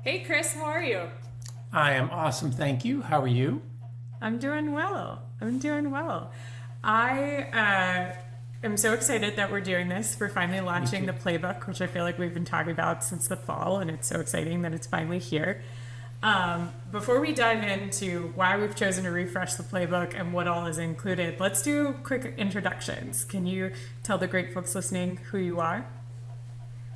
Hey Chris, how are you? I am awesome, thank you. How are you? I'm doing well. I'm doing well. I am so excited that we're doing this. We're finally Me launching too. the playbook, which I feel like we've been talking about since the fall, and it's so exciting that it's finally here. Before we dive into why we've chosen to refresh the playbook and what all is included, let's do quick introductions. Can you tell the great folks listening who you are?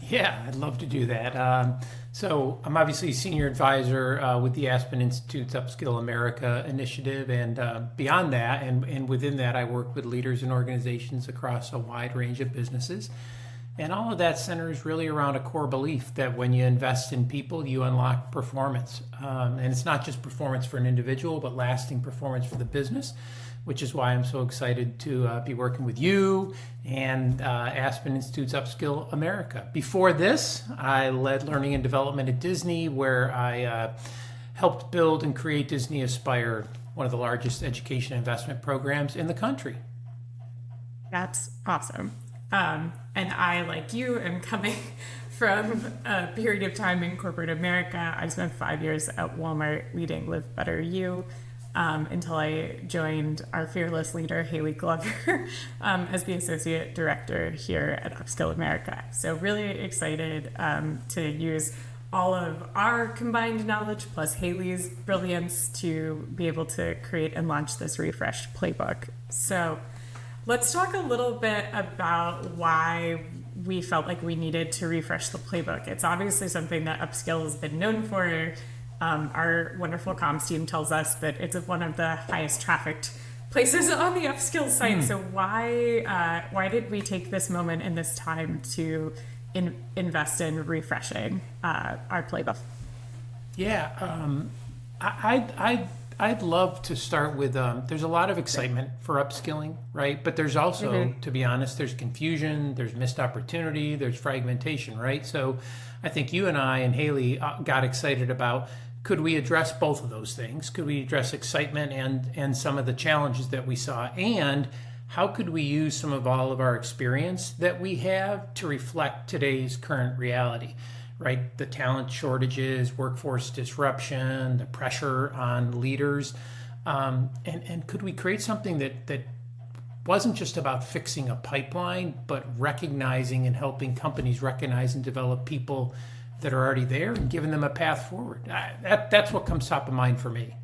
Yeah, I'd love to do that. So I'm obviously senior advisor with the Aspen Institute's Upskill America initiative, and beyond that, and within that, I work with leaders and organizations across a wide range of businesses. And all of that centers really around a core belief that when you invest in people, you unlock performance. And it's not just performance for an individual, but lasting performance for the business, which is why I'm so excited to be working with you and Aspen Institute's Upskill America. Before this, I led learning and development at Disney, where I helped build and create Disney Aspire, one of the largest education investment programs in the country. That's awesome. And I, like you, am coming from a period of time in corporate America. I spent 5 years at Walmart leading Live Better You until I joined our fearless leader, Haley Glover, as the associate director here at Upskill America. So really excited to use all of our combined knowledge plus Haley's brilliance to be able to create and launch this refreshed playbook. So let's talk a little bit about why we felt like we needed to refresh the playbook. It's obviously something that Upskill has been known for. Our wonderful comms team tells us that it's one of the highest trafficked places on the Upskill site. So why did we take this moment and this time to invest in refreshing our playbook? Yeah, I'd love to start with. There's a lot of excitement for upskilling, right? But there's also, to be honest, there's confusion, there's missed opportunity, there's fragmentation, right? So, I think you and I and Haley got excited about, could we address both of those things? Could we address excitement and some of the challenges that we saw, and how could we use some of all of our experience that we have to reflect today's current reality? Right, the talent shortages, workforce disruption, the pressure on leaders, and could we create something that wasn't just about fixing a pipeline, but recognizing and helping companies recognize and develop people that are already there and giving them a path forward? That's what comes top of mind for me.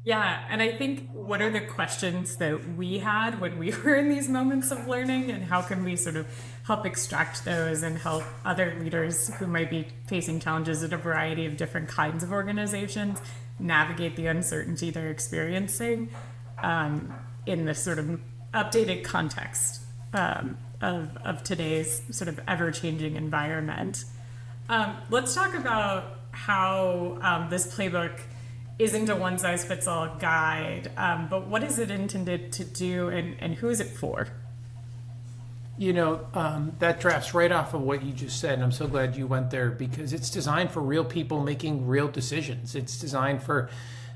Yeah, and I think what are the questions that we had when we were in these moments of learning, and how can we sort of help extract those and help other leaders who might be facing challenges at a variety of different kinds of organizations navigate the uncertainty they're experiencing in this sort of updated context of today's sort of ever-changing environment. Let's talk about how this playbook isn't a one-size-fits-all guide, but what is it intended to do, and who is it for? That drafts right off of what you just said, and I'm so glad you went there, because it's designed for real people making real decisions. It's designed for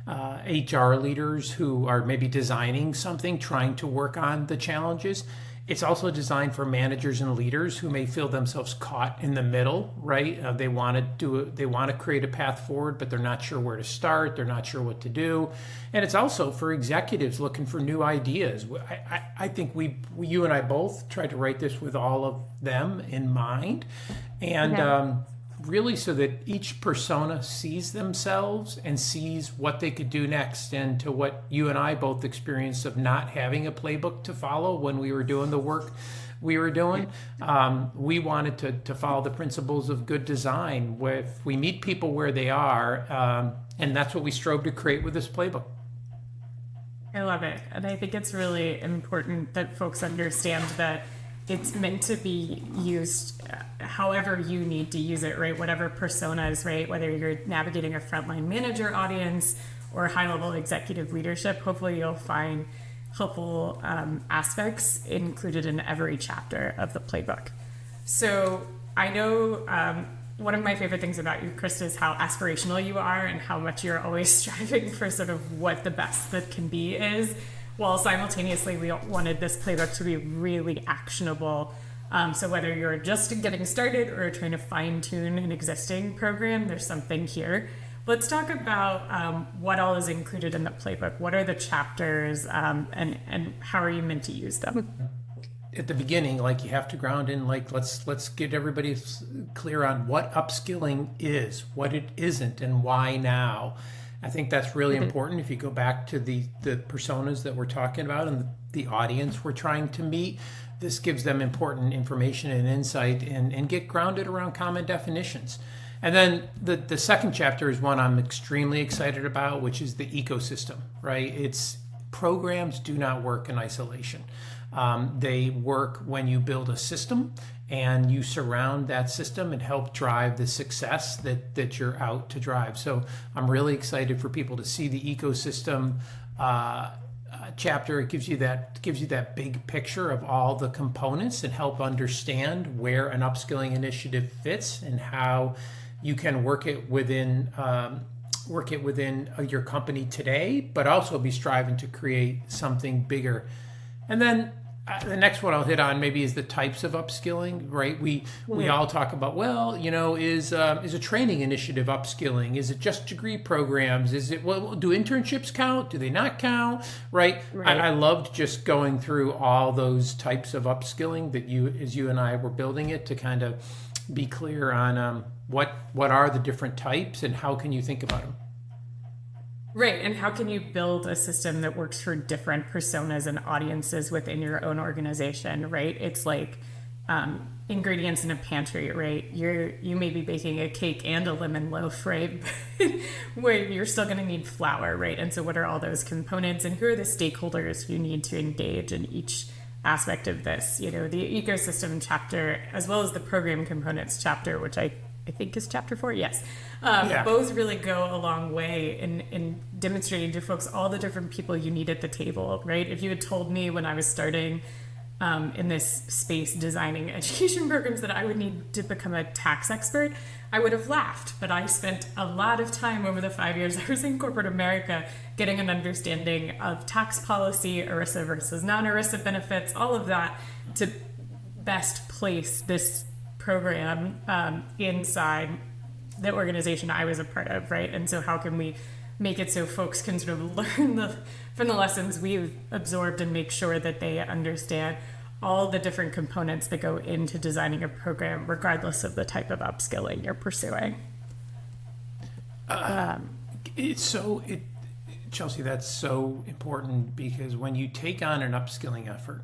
HR leaders who are maybe designing something, trying to work on the challenges. It's also designed for managers and leaders who may feel themselves caught in the middle, right? They want to create a path forward, but they're not sure where to start. They're not sure what to do. And it's also for executives looking for new ideas. I think you and I both tried to write this with all of them in mind, and really so that each persona sees themselves and sees what they could do next. And to what you and I both experienced of not having a playbook to follow when we were doing the work we were doing, we wanted to follow the principles of good design, where if we meet people where they are, and that's what we strove to create with this playbook. I love it. And I think it's really important that folks understand that it's meant to be used however you need to use it, right? Whatever personas, right? Whether you're navigating a frontline manager audience or high-level executive leadership, hopefully you'll find helpful aspects included in every chapter of the playbook. So I know one of my favorite things about you, Krista, is how aspirational you are and how much you're always striving for sort of what the best that can be is, while simultaneously we wanted this playbook to be really actionable So whether you're just getting started or trying to fine tune an existing program, there's something here. Let's talk about what all is included in the playbook. What are the chapters, and how are you meant to use them? At the beginning, like, you have to ground in, like, let's get everybody clear on what upskilling is, what it isn't, and why now. I think that's really important. If you go back to the personas that we're talking about and the audience we're trying to meet, this gives them important information and insight, and get grounded around common definitions. And then the second chapter is one I'm extremely excited about, which is the ecosystem, right? It's programs do not work in isolation. They work when you build a system and you surround that system and help drive the success that you're out to drive. So I'm really excited for people to see the ecosystem chapter. It gives you that big picture of all the components and help understand where an upskilling initiative fits and how you can work it within your company today, but also be striving to create something bigger. And then the next one I'll hit on maybe is the types of upskilling, right? We all talk about, well, is a training initiative upskilling? Is it just degree programs? Is it, well, do internships count? Do they not count? Right? I loved just going through all those types of upskilling that as you and I were building it, to kind of be clear on what are the different types and how can you think about them. Right, and how can you build a system that works for different personas and audiences within your own organization, right? It's like ingredients in a pantry, right? You may be baking a cake and a lemon loaf, right? Where you're still going to need flour, right? And so what are all those components, and who are the stakeholders you need to engage in each aspect of this? The ecosystem chapter, as well as the program components chapter, which I think is chapter 4, yes. Both really go a long way in demonstrating to folks all the different people you need at the table, right? If you had told me when I was starting in this space designing education programs that I would need to become a tax expert, I would have laughed. But I spent a lot of time over the 5 years I was in corporate America getting an understanding of tax policy, ERISA versus non-ERISA benefits, all of that, to best place this program inside the organization I was a part of, right? And so how can we make it so folks can sort of learn from the lessons we've absorbed and make sure that they understand all the different components that go into designing a program, regardless of the type of upskilling you're pursuing. Chelsea, that's so important, because when you take on an upskilling effort,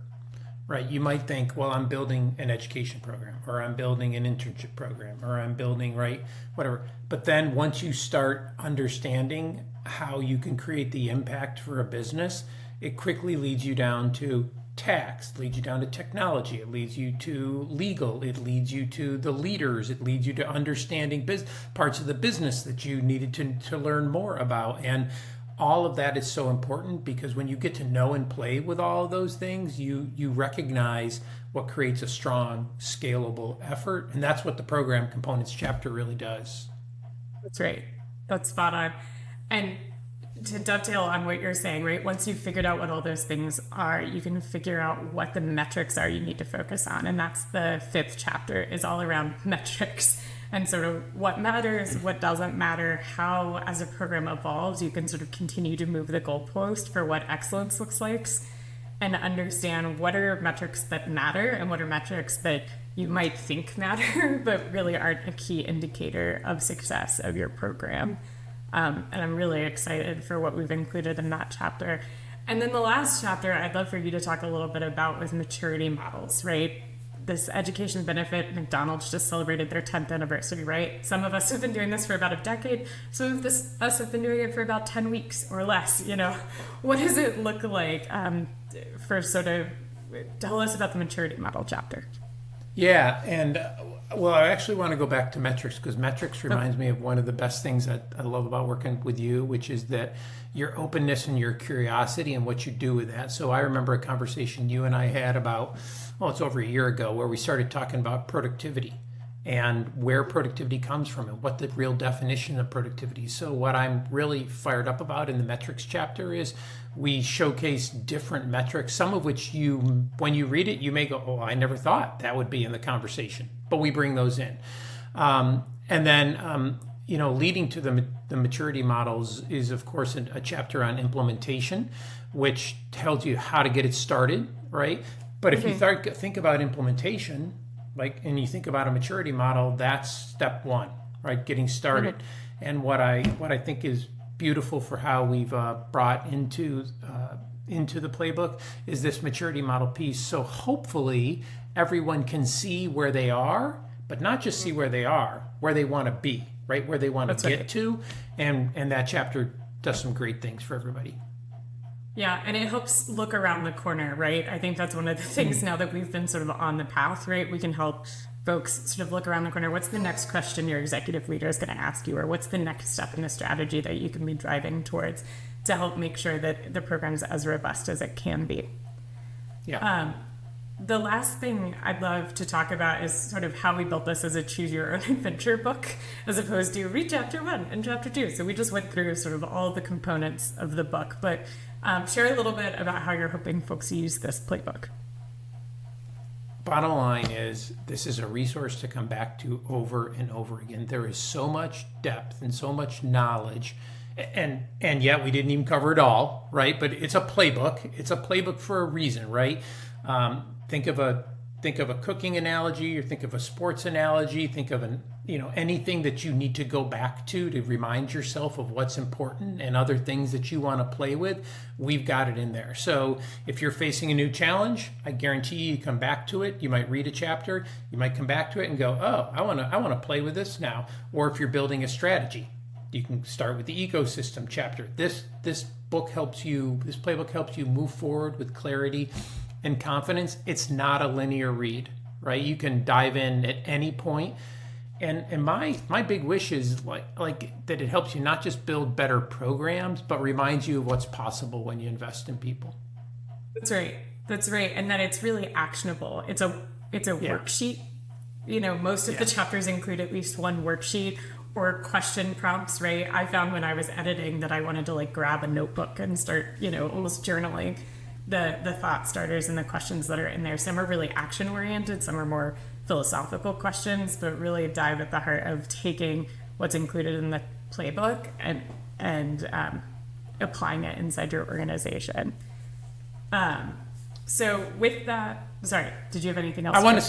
right, you might think, well, I'm building an education program, or I'm building an internship program, or I'm building, right, whatever. But then once you start understanding how you can create the impact for a business, it quickly leads you down to tax, leads you down to technology, it leads you to legal, it leads you to the leaders, it leads you to understanding parts of the business that you needed to learn more about. And all of that is so important, because when you get to know and play with all of those things, you recognize what creates a strong, scalable effort. And that's what the program components chapter really does. That's right. That's spot on. And to dovetail on what you're saying, right, once you've figured out what all those things are, you can figure out what the metrics are you need to focus on. And that's the 5th chapter, is all around metrics. And sort of what matters, what doesn't matter, how, as a program evolves, you can sort of continue to move the goalpost for what excellence looks like, and understand what are metrics that matter and what are metrics that you might think matter, but really aren't a key indicator of success of your program. And I'm really excited for what we've included in that chapter. And then the last chapter I'd love for you to talk a little bit about with maturity models, right? This education benefit, McDonald's just celebrated their 10th anniversary, right? Some of us have been doing this for about a decade. Some of us have been doing it for about 10 weeks or less, What does it look like for sort of, tell us about the maturity model chapter. Yeah, and well, I actually want to go back to metrics, because metrics reminds me of one of the best things that I love about working with you, which is that your openness and your curiosity and what you do with that. So I remember a conversation you and I had about, it's over a year ago, where we started talking about productivity. and where productivity comes from and what the real definition of productivity is. So what I'm really fired up about in the metrics chapter is we showcase different metrics, some of which you, when you read it, you may go, oh, I never thought that would be in the conversation, but we bring those in. And then, leading to the maturity models is, of course, a chapter on implementation, which tells you how to get it started, right? But if you think about implementation, and you think about a maturity model, that's step one, right? Getting started. And what I think is beautiful for how we've brought into the playbook is this maturity model piece. So hopefully everyone can see where they are, but not just see where they are, where they want to be, right? Where they want to get to. And that chapter does some great things for everybody. Yeah, and it helps look around the corner, right? I think that's one of the things now that we've been sort of on the path, right? We can help folks sort of look around the corner. What's the next question your executive leader is going to ask you? Or what's the next step in the strategy that you can be driving towards to help make sure that the program's as robust as it can be? Yeah. The last thing I'd love to talk about is sort of how we built this as a choose your own adventure book, as opposed to read chapter 1 and chapter 2. So we just went through sort of all the components of the book, but share a little bit about how you're hoping folks use this playbook. Bottom line is, this is a resource to come back to over and over again. There is so much depth and so much knowledge, and yet we didn't even cover it all, right? But it's a playbook. It's a playbook for a reason, right? Think of a cooking analogy, or think of a sports analogy. Think of anything that you need to go back to remind yourself of what's important and other things that you want to play with. We've got it in there. So if you're facing a new challenge, I guarantee you come back to it. You might read a chapter, you might come back to it and go, oh, I want to play with this now. Or if you're building a strategy, you can start with the ecosystem chapter. This playbook helps you move forward with clarity and confidence. It's not a linear read, right? You can dive in at any point. And my big wish is like that it helps you not just build better programs, but reminds you of what's possible when you invest in people. That's right. And that it's really actionable. It's a worksheet. Most of the chapters include at least one worksheet or question prompts, right? I found when I was editing that I wanted to grab a notebook and start, almost journaling the thought starters and the questions that are in there. Some are really action oriented, some are more philosophical questions, but really dive at the heart of taking what's included in the playbook and applying it inside your organization. So with that, sorry, did you have anything else? I want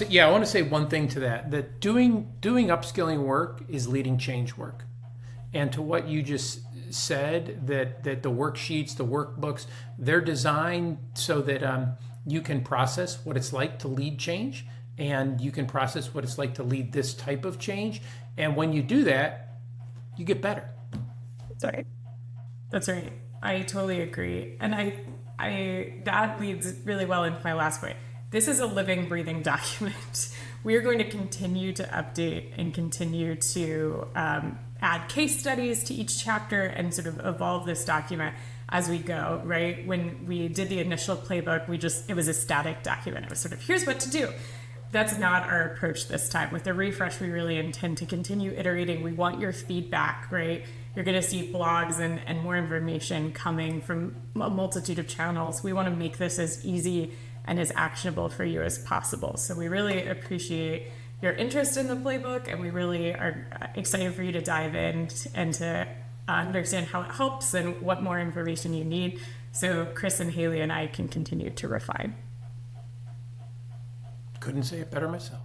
to say one thing to that doing upskilling work is leading change work. And to what you just said, that the worksheets, the workbooks, they're designed so that you can process what it's like to lead change, and you can process what it's like to lead this type of change. And when you do that, you get better. That's right. I totally agree. And that leads really well into my last point. This is a living, breathing document. We are going to continue to update and continue to add case studies to each chapter and sort of evolve this document as we go, right? When we did the initial playbook, it was a static document. It was sort of, here's what to do. That's not our approach this time. With the refresh, we really intend to continue iterating. We want your feedback, right? You're going to see blogs and more information coming from a multitude of channels. We want to make this as easy and as actionable for you as possible. So we really appreciate your interest in the playbook, and we really are excited for you to dive in and to understand how it helps and what more information you need, so Chris and Haley and I can continue to refine. Couldn't say it better myself.